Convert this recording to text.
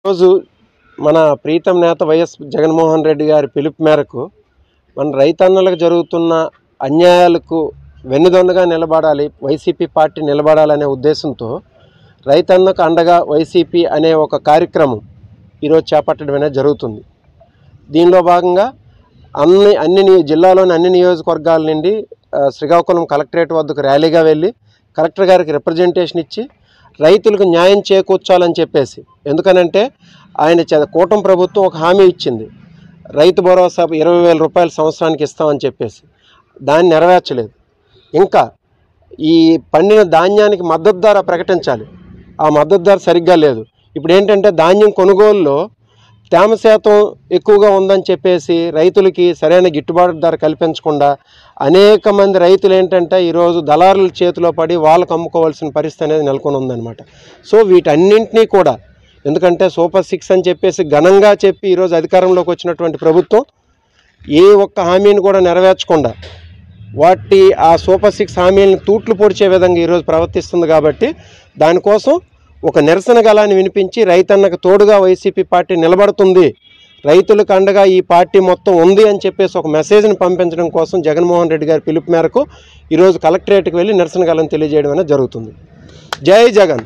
రోజు మన ప్రీతం నేత వైఎస్ జగన్మోహన్ రెడ్డి గారి పిలుపు మేరకు మన రైతన్నలకు జరుగుతున్న అన్యాయాలకు వెన్నుదన్నుగా నిలబడాలి, వైసీపీ పార్టీ నిలబడాలనే ఉద్దేశంతో రైతన్నకు అండగా వైసీపీ అనే ఒక కార్యక్రమం ఈరోజు చేపట్టడం అనేది జరుగుతుంది. దీనిలో భాగంగా అన్ని జిల్లాలోని అన్ని నియోజకవర్గాల నుండి శ్రీకాకుళం కలెక్టరేట్ వద్దకు ర్యాలీగా వెళ్ళి కలెక్టర్ గారికి రిప్రజెంటేషన్ ఇచ్చి రైతులకు న్యాయం చేకూర్చాలని చెప్పేసి, ఎందుకనంటే ఆయన కూటమి ప్రభుత్వం ఒక హామీ ఇచ్చింది, రైతు భరోసా 20,000 రూపాయలు సంవత్సరానికి ఇస్తామని చెప్పేసి, దాన్ని నెరవేర్చలేదు. ఇంకా ఈ పండిన ధాన్యానికి మద్దతు ధర ప్రకటించాలి, ఆ మద్దతు ధర సరిగ్గా లేదు. ఇప్పుడు ఏంటంటే ధాన్యం కొనుగోలులో తేమ శాతం ఎక్కువగా ఉందని చెప్పేసి రైతులకి సరైన గిట్టుబాటు ధర కల్పించకుండా అనేక మంది రైతులు ఏంటంటే ఈరోజు దళారుల చేతిలో పడి వాళ్ళకు అమ్ముకోవాల్సిన పరిస్థితి అనేది నెలకొని ఉందన్నమాట. సో వీటన్నింటినీ కూడా, ఎందుకంటే సూపర్ 6 అని చెప్పేసి ఘనంగా చెప్పి ఈరోజు అధికారంలోకి వచ్చినటువంటి ప్రభుత్వం ఏ ఒక్క హామీని కూడా నెరవేర్చకుండా ఆ సూపర్ 6 హామీలను తూట్లు పొడిచే విధంగా ఈరోజు ప్రవర్తిస్తుంది. కాబట్టి దానికోసం ఒక నిరసన గళాన్ని వినిపించి రైతన్నకు తోడుగా వైసీపీ పార్టీ నిలబడుతుంది, రైతులకు అండగా ఈ పార్టీ మొత్తం ఉంది అని చెప్పేసి ఒక మెసేజ్ని పంపించడం కోసం జగన్మోహన్ రెడ్డి గారి పిలుపు మేరకు ఈరోజు కలెక్టరేట్కి వెళ్ళి నిరసన గళం తెలియజేయడం అనేది జరుగుతుంది. జై జగన్.